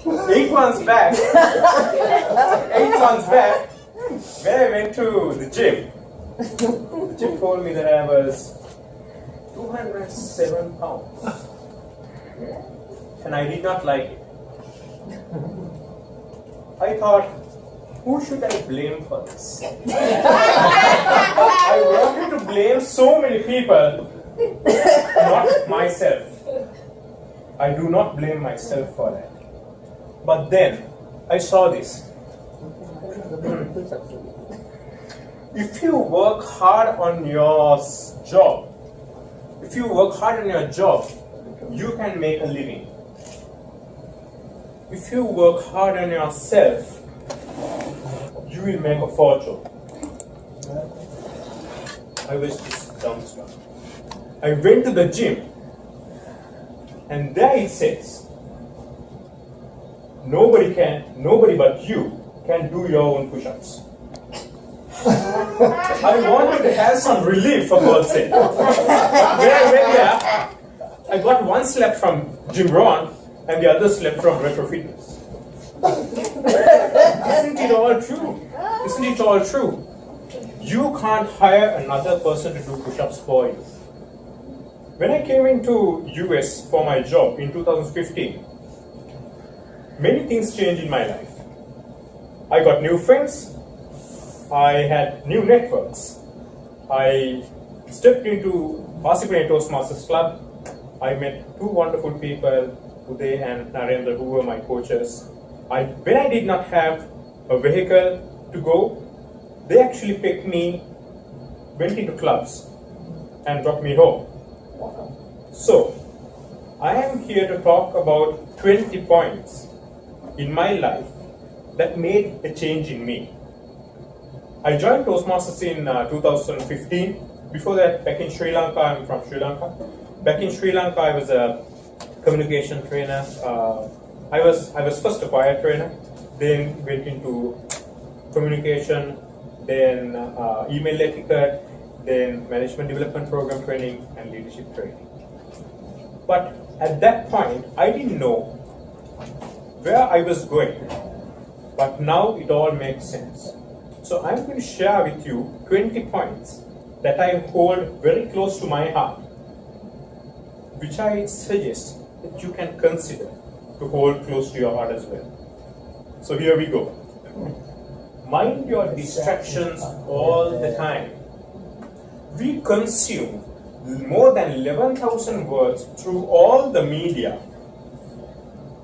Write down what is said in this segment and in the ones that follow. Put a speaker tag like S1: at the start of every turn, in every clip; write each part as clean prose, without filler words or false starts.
S1: 8 months back, 8 months back, when I went to the gym told me that I was 207 pounds. And I did not like it. I thought, who should I blame for this? I wanted to blame so many people, not myself. I do not blame myself for that. But then I saw this. If you work hard on your job, you can make a living. If you work hard on yourself, you will make a fortune. I was just dumbstruck. I went to the gym, and there it says, nobody but you can do your own push-ups. I wanted to have some relief, for God's sake. When I went there, I got one slap from Jim Rohn and the other slap from Retro Fitness. Isn't it all true? Isn't it all true? You can't hire another person to do push-ups for you. When I came into US for my job in 2015, many things changed in my life. I got new friends. I had new networks. I stepped into Parsippany Toastmasters Club. I met two wonderful people, Uday and Narendra, who were my coaches. When I did not have a vehicle to go, they actually picked me, went into clubs, and dropped me home. So, I am here to talk about 20 points in my life that made a change in me. I joined Toastmasters in 2015. Before that, back in Sri Lanka, I'm from Sri Lanka. Back in Sri Lanka, I was a communication trainer. I was first a choir trainer, then went into communication, then email etiquette, then management development program training and leadership training. But at that point, I didn't know where I was going. But now it all makes sense. So I'm going to share with you 20 points that I hold very close to my heart, which I suggest that you can consider to hold close to your heart as well. So here we go. Mind your distractions all the time. We consume more than 11,000 words through all the media.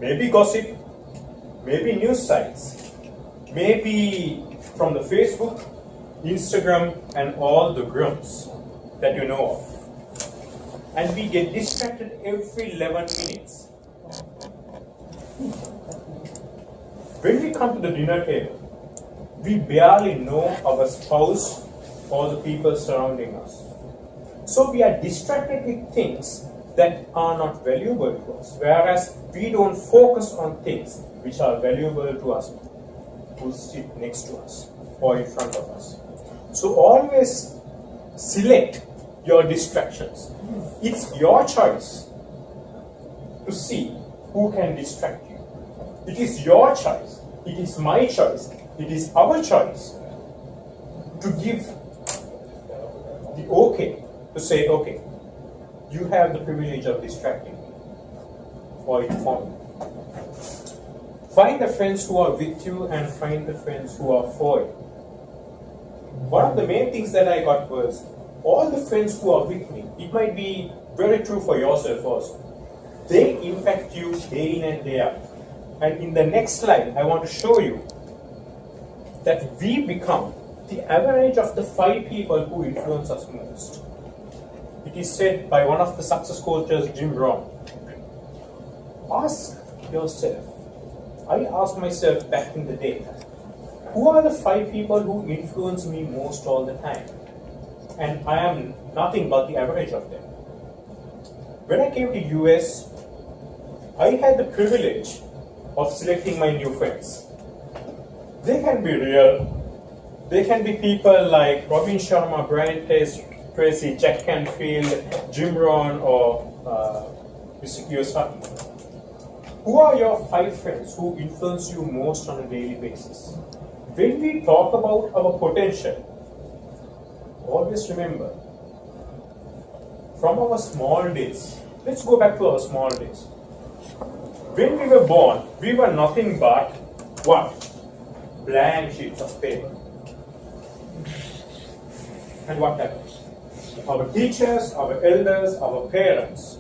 S1: Maybe gossip, maybe news sites, maybe from the Facebook, Instagram, and all the groups that you know of. And we get distracted every 11 minutes. When we come to the dinner table, we barely know our spouse or the people surrounding us. So we are distracted with things that are not valuable to us, whereas we don't focus on things which are valuable to us, who sit next to us or in front of us. So always select your distractions. It's your choice to see who can distract you. It is your choice. It is my choice. It is our choice to give the okay, to say, okay, you have the privilege of distracting me or informing me. Find the friends who are with you and find the friends who are for you. One of the main things that I got was all the friends who are with me. It might be very true for yourself also. They impact you day in and day out. And in the next slide, I want to show you that we become the average of the 5 people who influence us most. It is said by one of the success coaches, Jim Rohn. Ask yourself, I asked myself back in the day, who are the 5 people who influence me most all the time? And I am nothing but the average of them. When I came to US, I had the privilege of selecting my new friends. They can be real. They can be people like Robin Sharma, Brian Tracy, Jack Canfield, Jim Rohn, or Mr. Kiyosaki. Who are your 5 friends who influence you most on a daily basis? When we talk about our potential, always remember, from our small days, let's go back to our small days. When we were born, we were nothing but what? Blank sheets of paper. And what happens? Our teachers, our elders, our parents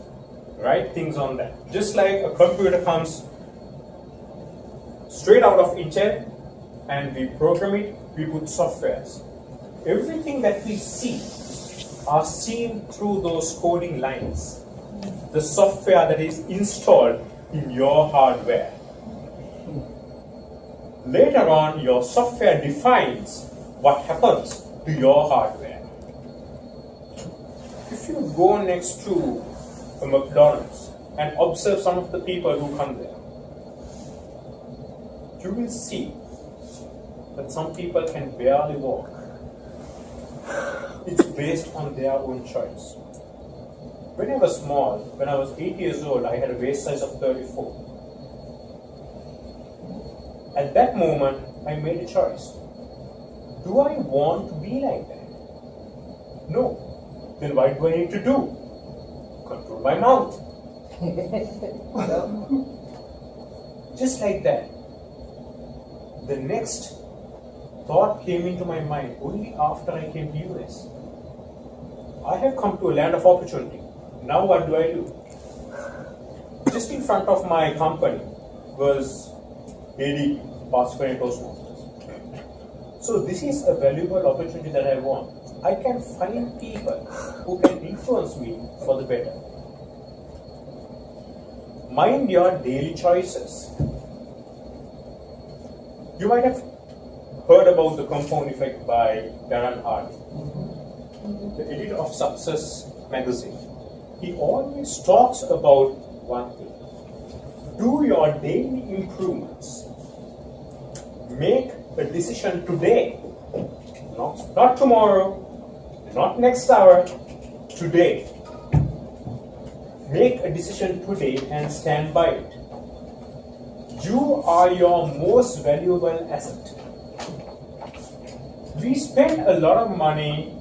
S1: write things on that. Just like a computer comes straight out of Intel and we program it, we put softwares. Everything that we see are seen through those coding lines. The software that is installed in your hardware. Later on, your software defines what happens to your hardware. If you go next to a McDonald's and observe some of the people who come there, you will see that some people can barely walk. It's based on their own choice. When I was small, when I was 8 years old, I had a waist size of 34. At that moment, I made a choice. Do I want to be like that? No. Then what do I need to do? Control my mouth. Just like that. The next thought came into my mind only after I came to US. I have come to a land of opportunity. Now what do I do? Just in front of my company was AD, Passport and Toastmasters. So this is a valuable opportunity that I want. I can find people who can influence me for the better. Mind your daily choices. You might have heard about the compound effect by Darren Hardy, the editor of Success magazine. He always talks about one thing. Do your daily improvements. Make a decision today, not tomorrow, not next hour, today. Make a decision today and stand by it. You are your most valuable asset. We spend a lot of money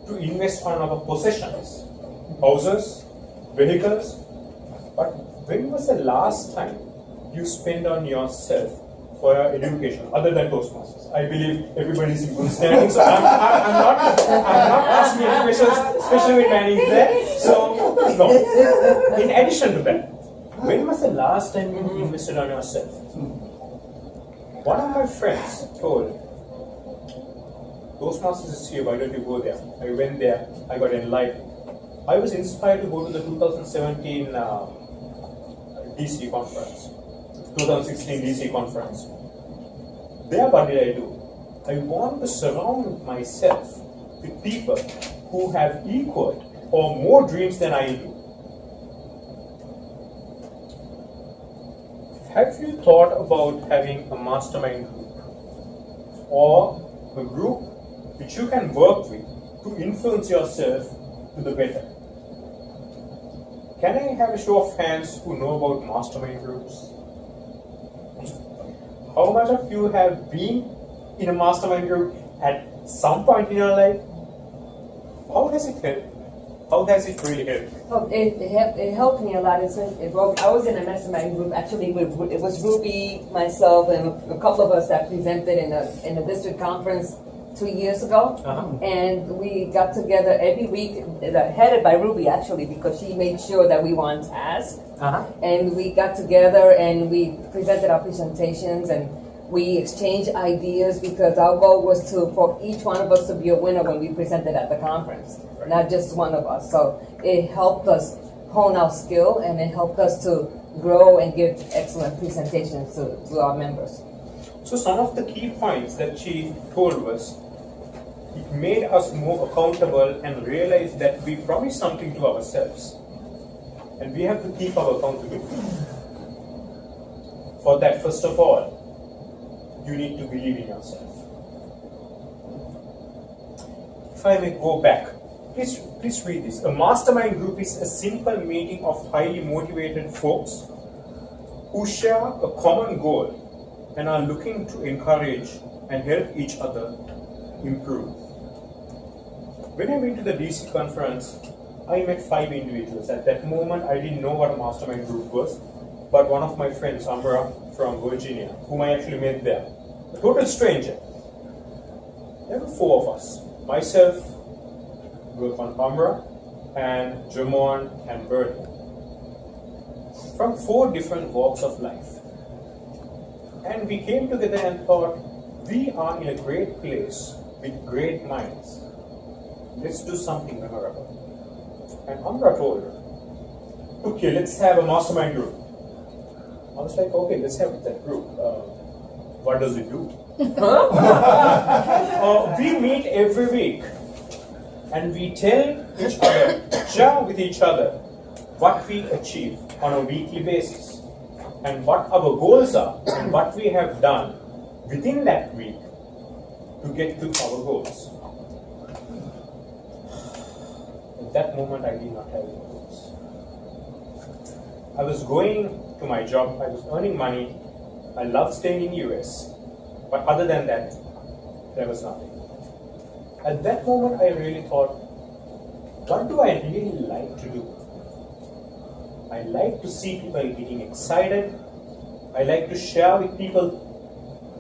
S1: to invest on our possessions, houses, vehicles, but when was the last time you spent on yourself for your education, other than Toastmasters? I believe everybody is in good standing, so I'm not asking any questions, especially when Manny is there. So, no. In addition to that, when was the last time you invested on yourself? One of my friends told, Toastmasters is here, why don't you go there? I went there, I got enlightened. I was inspired to go to the 2017 DC conference, 2016 DC conference. There, what did I do? I want to surround myself with people who have equal or more dreams than I do. Have you thought about having a mastermind group or a group which you can work with to influence yourself to the better? Can I have a show of hands who know about mastermind groups? How much of you have been in a mastermind group at some point in your life? How has it helped? How has it really helped?
S2: Oh, it helped me a lot. I was in a mastermind group. Actually, it was Ruby, myself, and a couple of us that presented in a district conference 2 years ago. And we got together every week, headed by Ruby actually, because she made sure that we were on task. And we got together and we presented our presentations and we exchanged ideas, because our goal was for each one of us to be a winner when we presented at the conference, not just one of us. So it helped us hone our skill, and it helped us to grow and give excellent presentations to our members.
S1: So some of the key points that she told was, it made us more accountable and realize that we promised something to ourselves. And we have to keep our accountability. For that, first of all, you need to believe in yourself. If I may go back, please read this. A mastermind group is a simple meeting of highly motivated folks who share a common goal and are looking to encourage and help each other improve. When I went to the DC conference, I met 5 individuals. At that moment, I didn't know what a mastermind group was, but one of my friends, Amra from Virginia, whom I actually met there, a total stranger. There were 4 of us. Myself, Gurkhan Amra, and Jamon and Bernie. From 4 different walks of life. And we came together and thought, we are in a great place with great minds. Let's do something memorable. And Amra told her, okay, let's have a mastermind group. I was like, okay, let's have that group. What does it do? We meet every week and we tell each other, share with each other what we achieve on a weekly basis and what our goals are and what we have done within that week to get to our goals. At that moment, I did not have any goals. I was going to my job, I was earning money, I loved staying in US, but other than that, there was nothing. At that moment, I really thought, what do I really like to do? I like to see people getting excited. I like to share with people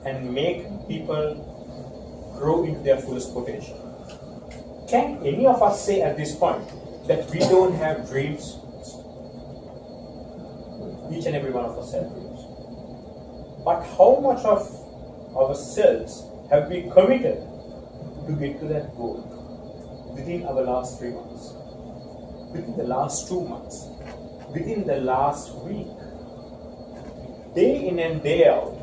S1: and make people grow into their fullest potential. Can any of us say at this point that we don't have dreams? Each and every one of us have dreams. But how much of ourselves have we committed to get to that goal within our last 3 months, within the last 2 months, within the last week, day in and day out?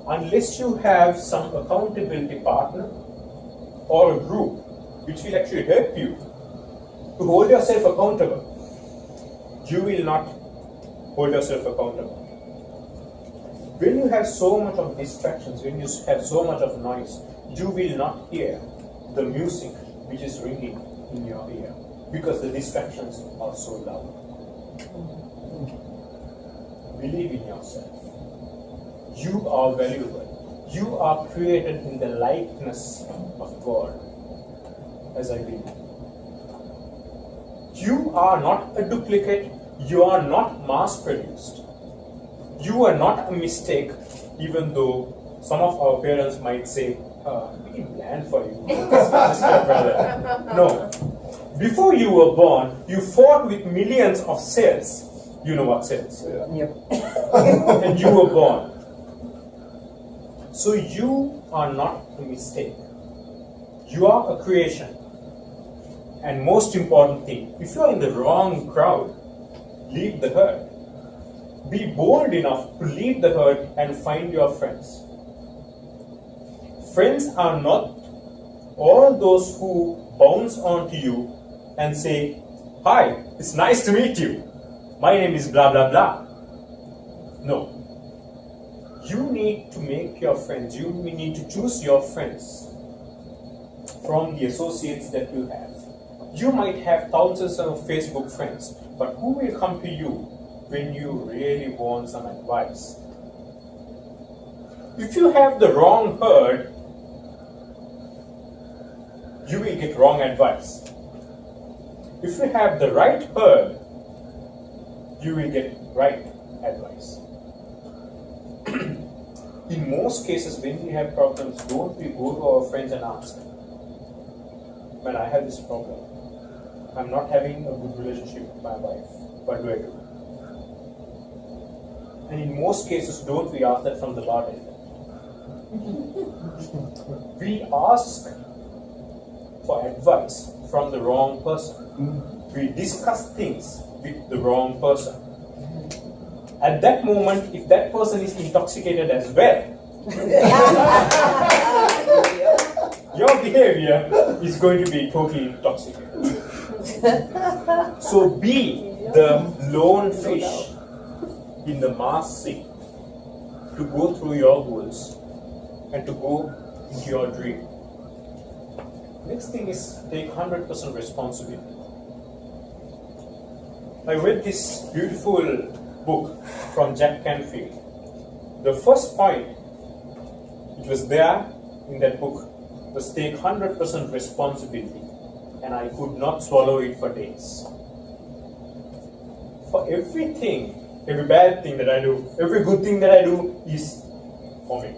S1: Unless you have some accountability partner or a group which will actually help you to hold yourself accountable, you will not hold yourself accountable. When you have so much of distractions, when you have so much of noise, you will not hear the music which is ringing in your ear because the distractions are so loud. Believe in yourself. You are valuable. You are created in the likeness of God, as I believe. You are not a duplicate. You are not mass-produced. You are not a mistake, even though some of our parents might say, we didn't plan for you. Just your brother. No. Before you were born, you fought with millions of cells. You know what cells?
S2: Yep.
S1: And you were born. So you are not a mistake. You are a creation. And most important thing, if you are in the wrong crowd, leave the herd. Be bold enough to leave the herd and find your friends. Friends are not all those who bounce onto you and say, hi, it's nice to meet you. My name is blah, blah, blah. No. You need to make your friends. You need to choose your friends from the associates that you have. You might have thousands of Facebook friends, but who will come to you when you really want some advice? If you have the wrong herd, you will get wrong advice. If you have the right herd, you will get right advice. In most cases, when we have problems, don't we go to our friends and ask, man, I have this problem. I'm not having a good relationship with my wife. What do I do? And in most cases, don't we ask that from the bartender? We ask for advice from the wrong person. We discuss things with the wrong person. At that moment, if that person is intoxicated as well, your behavior is going to be totally intoxicated. So be the lone fish in the mass sea to go through your goals and to go into your dream. Next thing is take 100% responsibility. I read this beautiful book from Jack Canfield. The first point which was there in that book was take 100% responsibility, and I could not swallow it for days. For everything, every bad thing that I do, every good thing that I do is for me.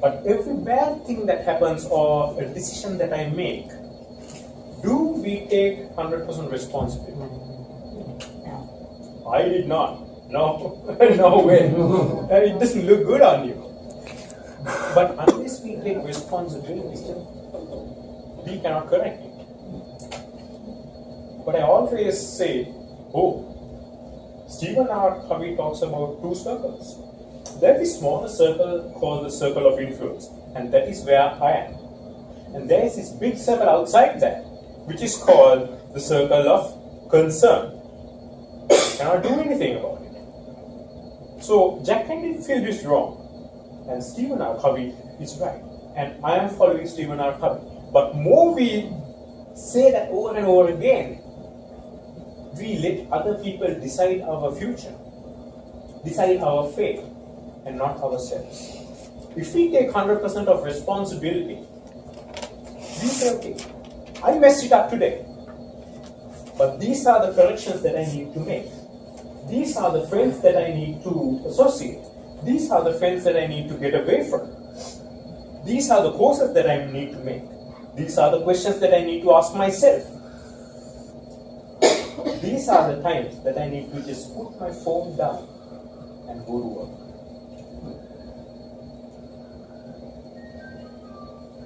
S1: But every bad thing that happens or a decision that I make, do we take 100% responsibility? I did not. No, no way. It doesn't look good on you. But unless we take responsibility, we cannot correct it. But I always say, Stephen R. Covey talks about two circles. There is a smaller circle called the circle of influence, and that is where I am. And there is this big circle outside that, which is called the circle of concern. I cannot do anything about it. So Jack Canfield is wrong, and Stephen R. Covey is right. And I am following Stephen R. Covey. But more we say that over and over again, we let other people decide our future, decide our fate, and not ourselves. If we take 100% of responsibility, we say, okay, I messed it up today, but these are the corrections that I need to make. These are the friends that I need to associate. These are the friends that I need to get away from. These are the courses that I need to make. These are the questions that I need to ask myself. These are the times that I need to just put my phone down and go to work.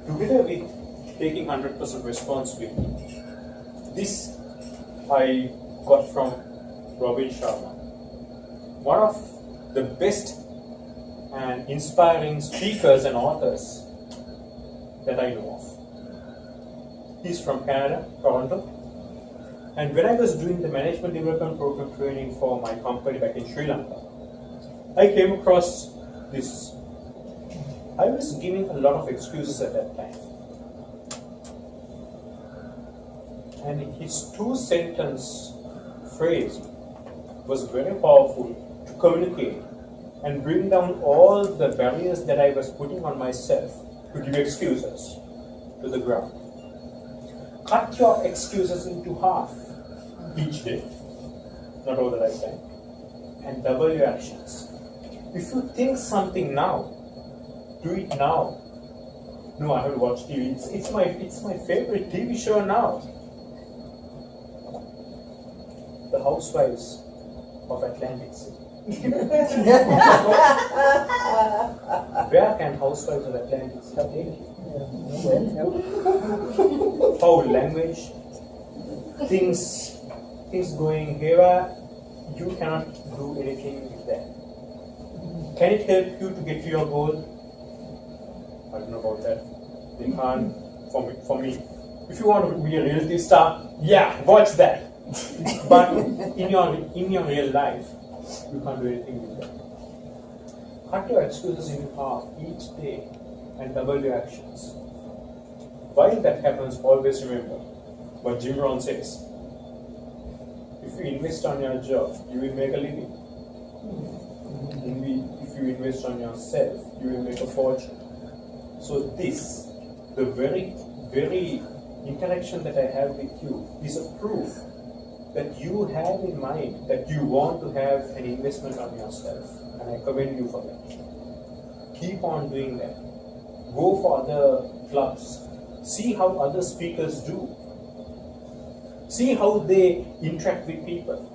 S1: Together with taking 100% responsibility, this I got from Robin Sharma, one of the best and inspiring speakers and authors that I know of. He's from Canada, Toronto. And when I was doing the management development program training for my company back in Sri Lanka, I came across this. I was giving a lot of excuses at that time. And his two-sentence phrase was very powerful to communicate and bring down all the barriers that I was putting on myself to give excuses to the ground. Cut your excuses into half each day, not all the lifetime, and double your actions. If you think something now, do it now. No, I haven't watched TV. It's my favorite TV show now. The Housewives of Atlantic City. Where can Housewives of Atlantic City? How language, things going here, you cannot do anything with that. Can it help you to get to your goal? I don't know about that. They can't. For me, if you want to be a reality star, yeah, watch that. But in your real life, you can't do anything with that. Cut your excuses in half each day and double your actions. While that happens, always remember what Jim Rohn says. If you invest on your job, you will make a living. If you invest on yourself, you will make a fortune. So this, the very, very interaction that I have with you is a proof that you have in mind that you want to have an investment on yourself. And I commend you for that. Keep on doing that. Go for other clubs. See how other speakers do. See how they interact with people.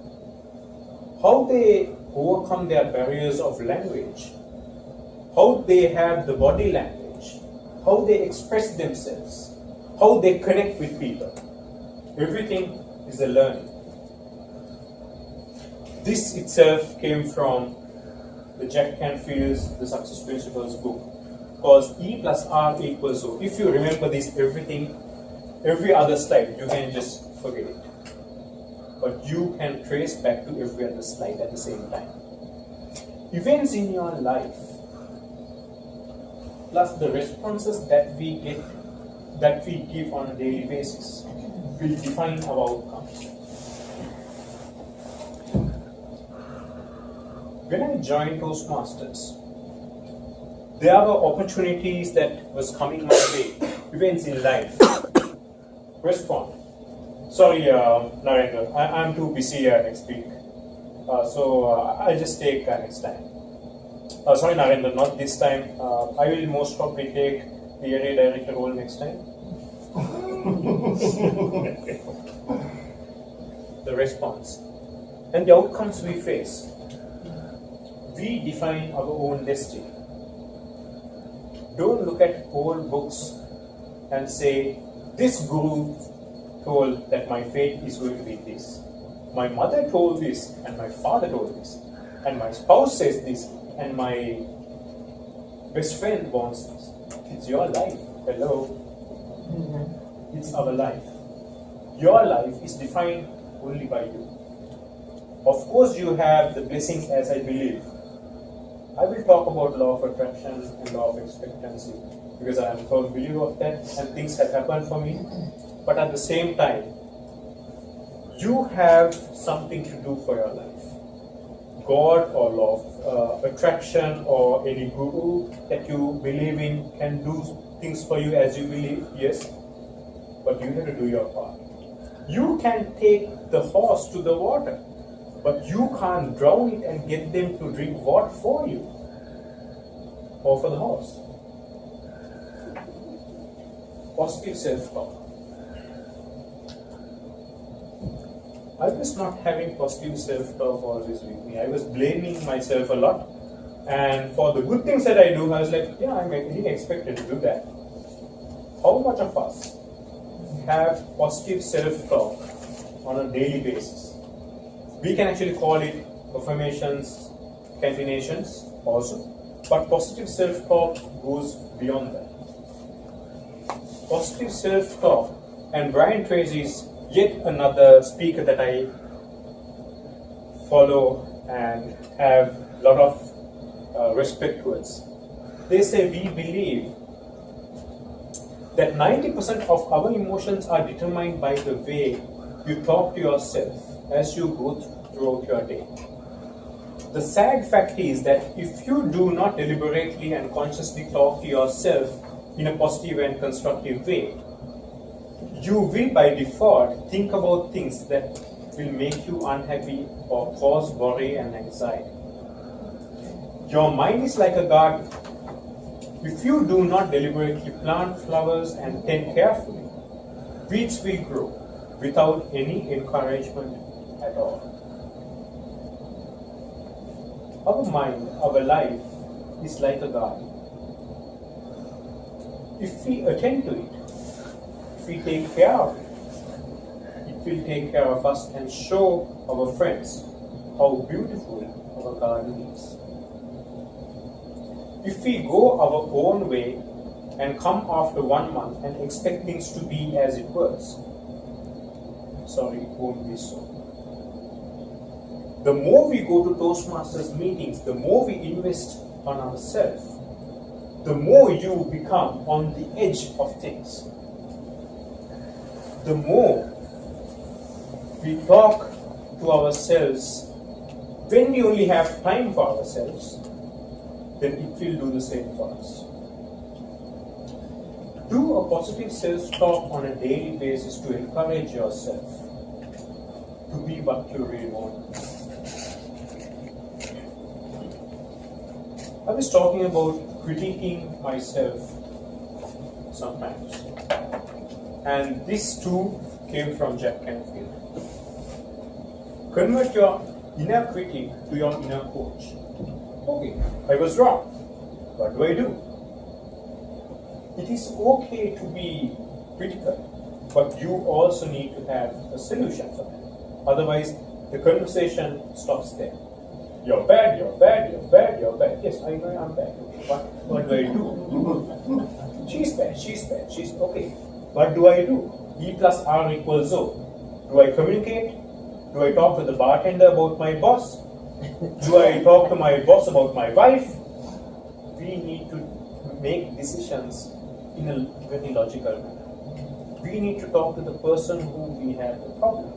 S1: How they overcome their barriers of language. How they have the body language. How they express themselves. How they connect with people. Everything is a learning. This itself came from the Jack Canfield's The Success Principles book, called E plus R equals O. If you remember this, every other slide, you can just forget it. But you can trace back to every other slide at the same time. Events in your life, plus the responses that we get, that we give on a daily basis, will define our outcomes. when I joined Toastmasters, there were opportunities that was coming my way, events in life. Respond. Sorry, Narendra, I'm too busy next week. So I'll just take next time. Sorry, Narendra, not this time. I will most probably take the area director role next time. The response and the outcomes we face. We define our own destiny. Don't look at old books and say, this guru told that my fate is going to be this. My mother told this, and my father told this, and my spouse says this, and my best friend wants this. It's your life. Hello. It's our life. Your life is defined only by you. Of course, you have the blessings as I believe. I will talk about law of attraction and law of expectancy because I am a firm believer of that and things have happened for me. But at the same time, you have something to do for your life. God or law of attraction or any guru that you believe in can do things for you as you believe, yes, but you have to do your part. You can take the horse to the water, but you can't drown it and get them to drink water for you or for the horse. Positive self-talk. I was not having positive self-talk always with me. I was blaming myself a lot. And for the good things that I do, I was like, yeah, I'm really expected to do that. How much of us have positive self-talk on a daily basis? We can actually call it affirmations, continuations also. But positive self-talk goes beyond that. Positive self-talk, and Brian Tracy is yet another speaker that I follow and have a lot of respect towards. They say we believe that 90% of our emotions are determined by the way you talk to yourself as you go throughout your day. The sad fact is that if you do not deliberately and consciously talk to yourself in a positive and constructive way, you will by default think about things that will make you unhappy or cause worry and anxiety. Your mind is like a garden. If you do not deliberately plant flowers and tend carefully, weeds will grow without any encouragement at all. Our mind, our life is like a garden. If we attend to it, if we take care of it, it will take care of us and show our friends how beautiful our garden is. If we go our own way and come after 1 month and expect things to be as it was, sorry, it won't be so. The more we go to Toastmasters meetings, the more we invest on ourselves, the more you become on the edge of things. The more we talk to ourselves when we only have time for ourselves, then it will do the same for us. Do a positive self-talk on a daily basis to encourage yourself to be what you really want. I was talking about critiquing myself sometimes, and this too came from Jack Canfield. Convert your inner critic to your inner coach. Okay, I was wrong. What do I do? It is okay to be critical, but you also need to have a solution for that. Otherwise, the conversation stops there. You're bad, you're bad, you're bad, you're bad. Yes, I know I'm bad. What do I do? She's bad, she's okay. What do I do? E plus R equals O. Do I communicate? Do I talk to the bartender about my boss? Do I talk to my boss about my wife? We need to make decisions in a very logical manner. We need to talk to the person who we have a problem.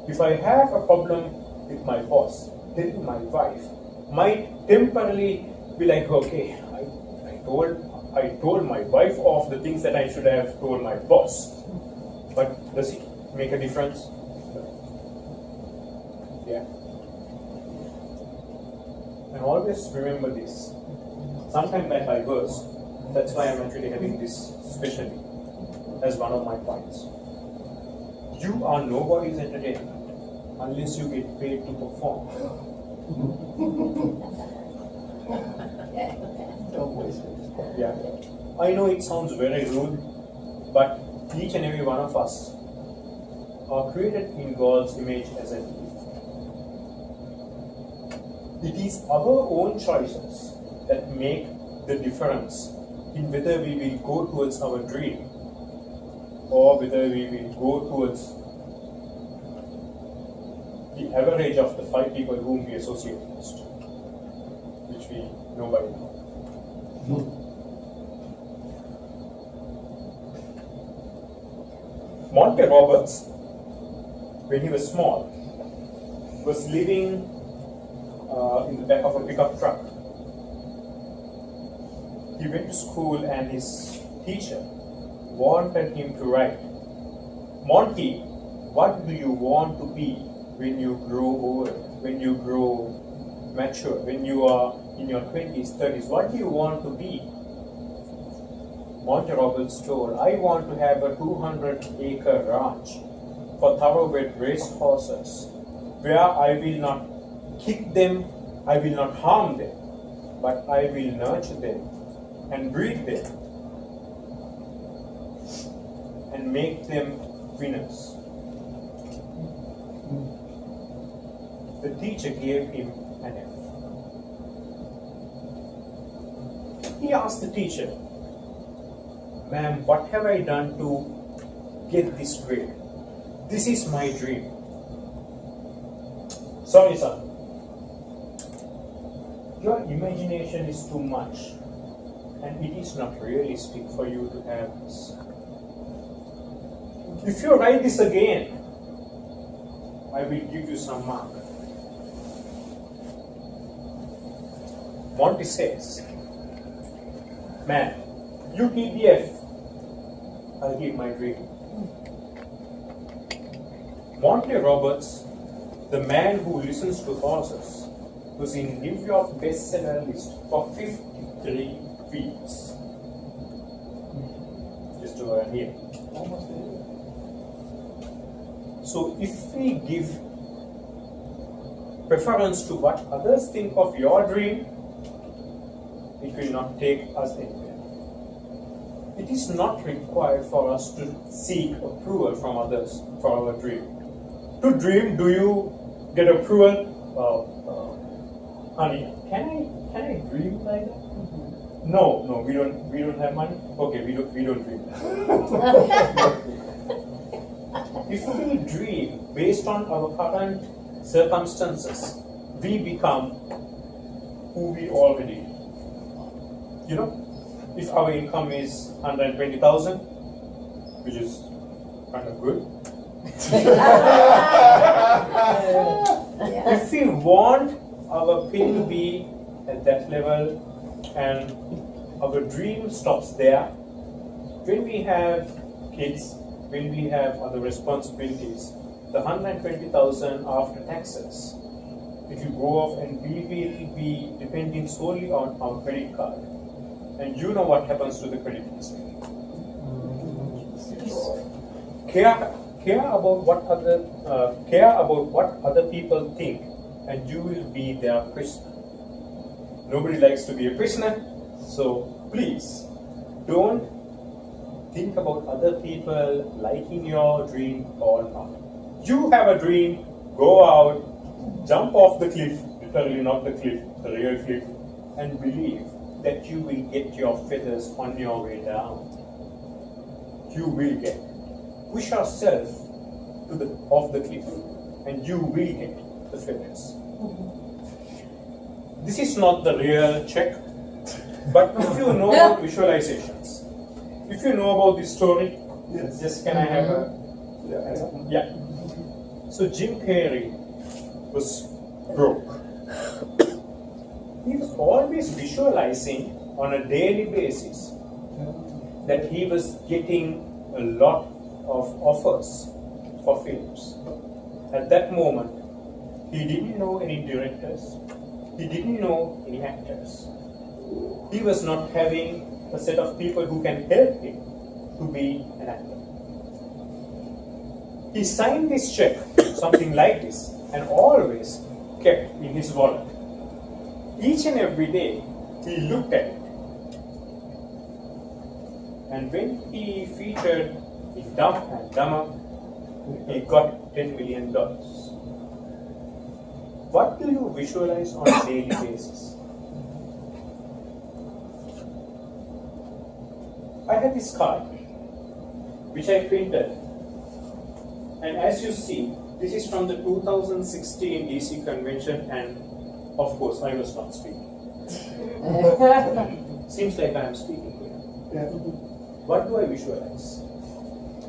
S1: If I have a problem with my boss, telling my wife might temporarily be like, okay, I told my wife of the things that I should have told my boss. But does it make a difference? Yeah. And always remember this. Sometime back I was. That's why I'm actually having this specially as one of my points. You are nobody's entertainment unless you get paid to perform.
S3: Don't waste it.
S1: Yeah. I know it sounds very rude, but each and every one of us are created in God's image as a thief. It is our own choices that make the difference in whether we will go towards our dream or whether we will go towards the average of the 5 people whom we associate most, which we know by now. Monty Roberts, when he was small, was living in the back of a pickup truck. He went to school and his teacher wanted him to write, Monty, what do you want to be when you grow old, when you grow mature, when you are in your 20s, 30s? What do you want to be? Monty Roberts told, I want to have a 200-acre ranch for thoroughbred race horses, where I will not kick them, I will not harm them, but I will nurture them and breed them and make them winners. The teacher gave him an F. He asked the teacher, Ma'am, what have I done to get this grade? This is my dream. Sorry, son. Your imagination is too much, and it is not realistic for you to have this. If you write this again, I will give you some mark. Monty says, Man, you keep the F, I'll keep my dream. Monty Roberts, the man who listens to horses, was in New York bestseller list for 53 weeks. Just over here.
S3: Almost there.
S1: So if we give preference to what others think of your dream, it will not take us anywhere. It is not required for us to seek approval from others for our dream. To dream, do you get approval? Honey, can I dream like that? No, we don't have money. Okay, we don't dream. If we dream based on our current circumstances, we become who we already are. You know, if our income is 120,000, which is kind of good. If we want our pay to be at that level and our dream stops there, when we have kids, when we have other responsibilities, the 120,000 after taxes, it will go off and we will be depending solely on our credit card. And you know what happens to the credit history. Care about what other people think, and you will be their prisoner. Nobody likes to be a prisoner, so please don't think about other people liking your dream or not. You have a dream, go out, jump off the cliff, literally not the cliff, the real cliff, and believe that you will get your feathers on your way down. You will get. Push yourself off the cliff, and you will get the feathers. This is not the real check, but if you know about visualizations, if you know about this story,
S3: Yes.
S1: just can I have a
S3: Yeah.
S1: yeah. So Jim Carrey was broke. He was always visualizing on a daily basis that he was getting a lot of offers for films. At that moment, he didn't know any directors, he didn't know any actors. He was not having a set of people who can help him to be an actor. He signed this check, something like this, and always kept in his wallet. Each and every day, he looked at it. And when he featured in Dumb and Dumber, he got $10 million. What do you visualize on a daily basis? I had this card, which I printed. And as you see, this is from the 2016 DC convention, and of course, I was not speaking. Seems like I am speaking here.
S3: Yeah.
S1: What do I visualize?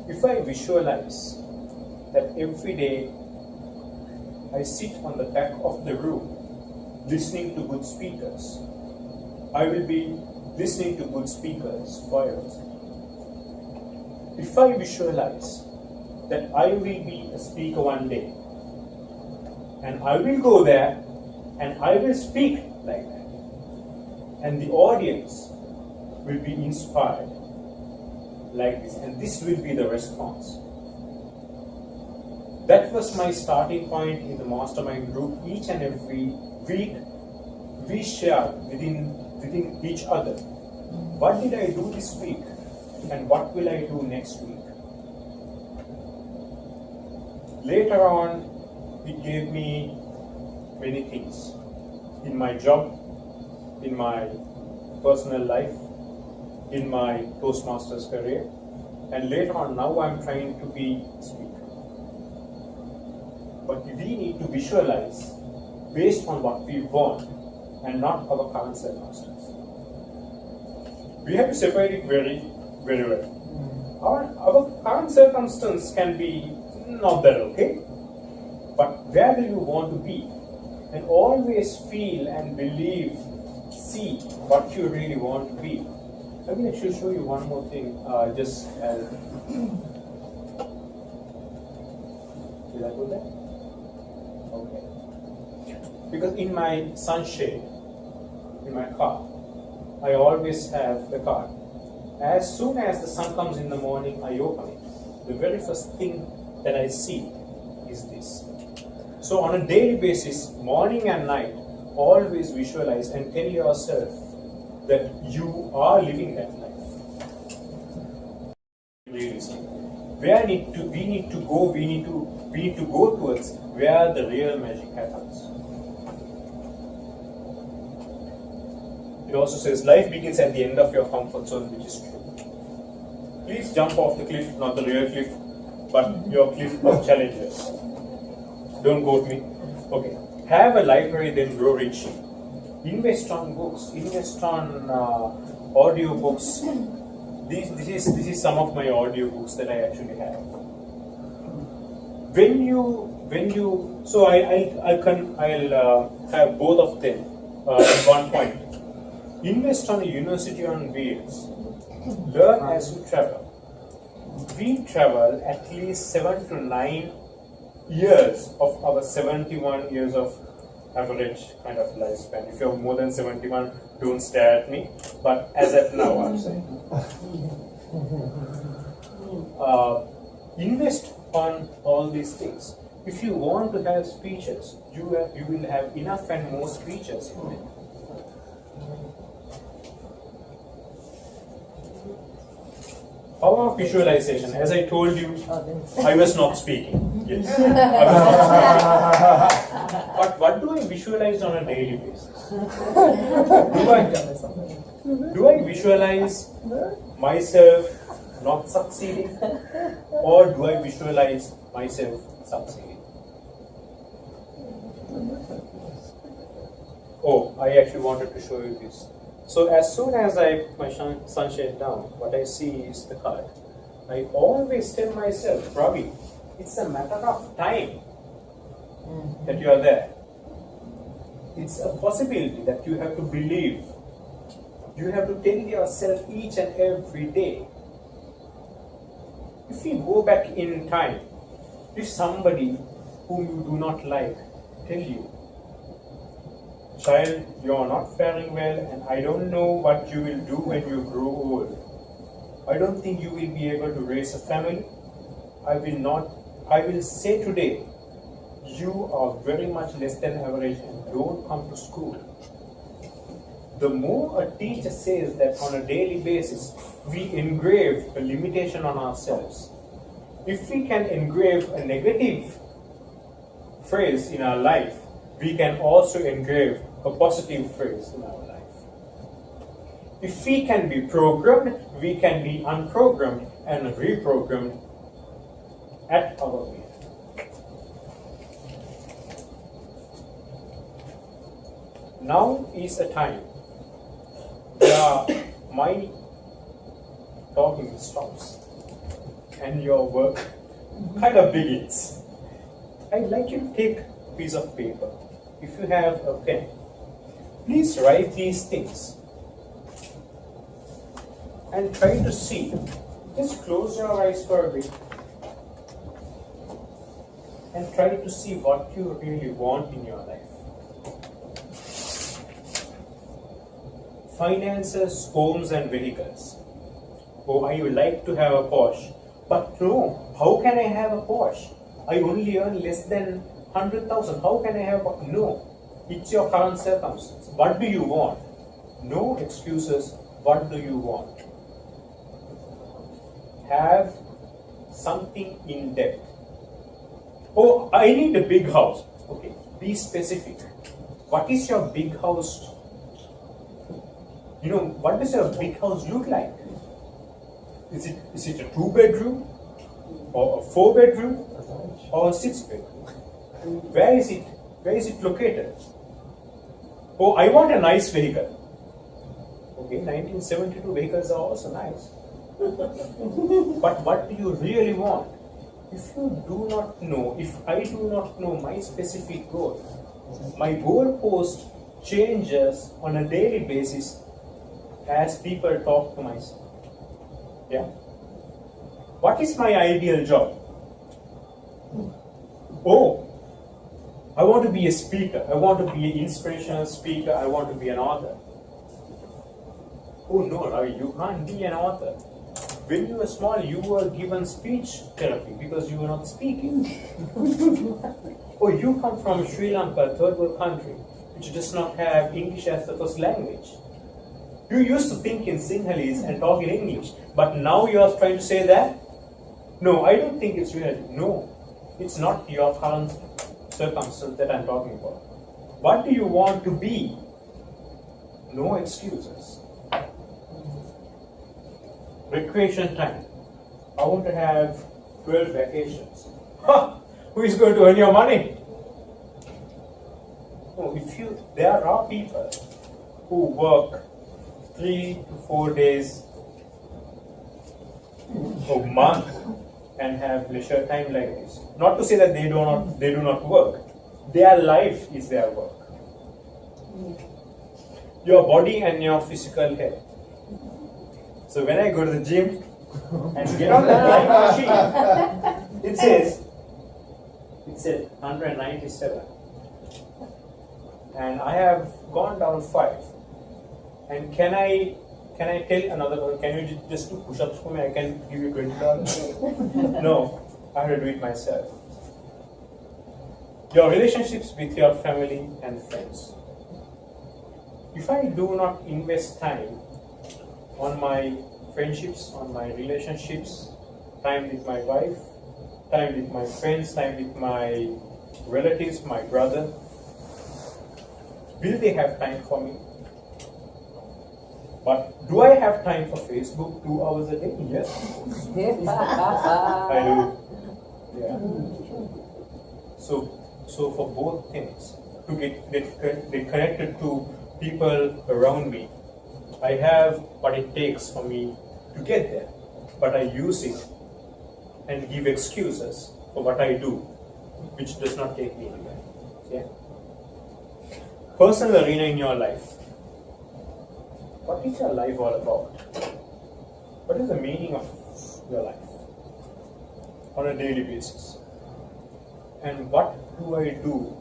S1: If I visualize that every day I sit on the back of the room listening to good speakers, I will be listening to good speakers forever. If I visualize that I will be a speaker one day, and I will go there and I will speak like that, and the audience will be inspired like this, and this will be the response. That was my starting point in the mastermind group. Each and every week we share within each other. What did I do this week, and what will I do next week? Later on, it gave me many things in my job, in my personal life, in my Toastmasters career, and later on now I'm trying to be a speaker. But we need to visualize based on what we want and not our current circumstances. We have to separate it very, very well. Our current circumstance can be not that okay, but where do you want to be? And always feel and believe, see what you really want to be. I will actually show you one more thing. Did I do that? Okay. Because in my sunshade, in my car, I always have the card. As soon as the sun comes in the morning, I open it. The very first thing that I see is this. So on a daily basis, morning and night, always visualize and tell yourself that you are living that life. Realism. Where we need to go towards where the real magic happens. It also says life begins at the end of your comfort zone, which is true. Please jump off the cliff, not the real cliff, but your cliff of challenges. Don't quote me. Okay. Have a library, then grow rich. Invest on books. Invest on audio books. This is some of my audio books that I actually have. So I'll have both of them at one point. Invest on a university on wheels. Learn as you travel. We travel at least 7 to 9 years of our 71 years of average kind of lifespan. If you're more than 71, don't stare at me. But as at now, I'm saying. Invest on all these things. If you want to have speeches, you will have enough and more speeches in it. Power of visualization. As I told you, I was not speaking. Yes, I was not speaking. But what do I visualize on a daily basis? Do I visualize myself not succeeding, or do I visualize myself succeeding? Oh, I actually wanted to show you this. So as soon as I put my sunshade down, what I see is the card. I always tell myself, Ravi, it's a matter of time that you are there. It's a possibility that you have to believe. You have to tell yourself each and every day. If we go back in time, if somebody whom you do not like tell you, child, you are not faring well and I don't know what you will do when you grow old. I don't think you will be able to raise a family. I will say today, you are very much less than average and don't come to school. The more a teacher says that on a daily basis, we engrave a limitation on ourselves. If we can engrave a negative phrase in our life, we can also engrave a positive phrase in our life. If we can be programmed, we can be unprogrammed and reprogrammed at our will. Now is a time where my talking stops and your work kind of begins. I'd like you to take a piece of paper. If you have a pen, please write these things and try to see. Just close your eyes for a bit and try to see what you really want in your life. Finances, homes and vehicles. Oh, I would like to have a Porsche. But no, how can I have a Porsche? I only earn less than 100,000. How can I have a... No, it's your current circumstance. What do you want? No excuses. What do you want? Have something in depth. Oh, I need a big house. Okay, be specific. What is your big house? You know, what does your big house look like? Is it a 2-bedroom? Or a 4-bedroom? Or a 6-bedroom? Where is it? Where is it located? Oh, I want a nice vehicle. Okay, 1972 vehicles are also nice. But what do you really want? If you do not know, if I do not know my specific goal, my goal post changes on a daily basis as people talk to myself. Yeah? What is my ideal job? Oh, I want to be a speaker. I want to be an inspirational speaker. I want to be an author. Oh no, Ravi, you can't be an author. When you were small, you were given speech therapy because you were not speaking. Oh, you come from Sri Lanka, a third world country, which does not have English as the first language. You used to think in Sinhalese and talk in English, but now you are trying to say that? No, I don't think it's really. No, it's not your current circumstance that I'm talking about. What do you want to be? No excuses. Recreation time. I want to have 12 vacations. Ha! Who is going to earn your money? No, there are people who work 3 to 4 days a month and have leisure time like this. Not to say that they do not work. Their life is their work. Your body and your physical health. So when I go to the gym and get on the line machine, it says 197. And I have gone down 5. And can I tell another person, can you just do push-ups for me? I can give you $20. No, I have to do it myself. Your relationships with your family and friends. If I do not invest time on my friendships, on my relationships, time with my wife, time with my friends, time with my relatives, my brother, will they have time for me? But do I have time for Facebook 2 hours a day? Yes. I do. Yeah. So for both things, to get connected to people around me, I have what it takes for me to get there, but I use it and give excuses for what I do, which does not take me anywhere. Yeah. personal arena in your life. What is your life all about? What is the meaning of your life on a daily basis? And what do I do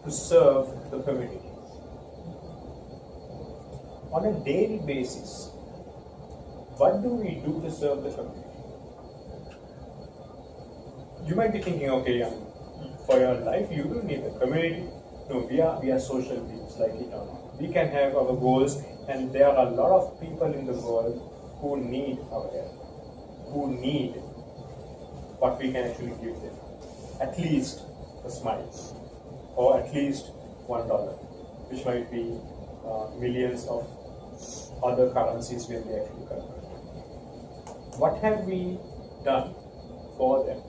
S1: to serve the community? On a daily basis, what do we do to serve the community? You might be thinking, okay, for your life, you don't need the community. No, we are social beings, like it or not. We can have our goals, and there are a lot of people in the world who need our help, who need what we can actually give them. At least a smile, or at least $1, which might be millions of other currencies when they actually convert. What have we done for them?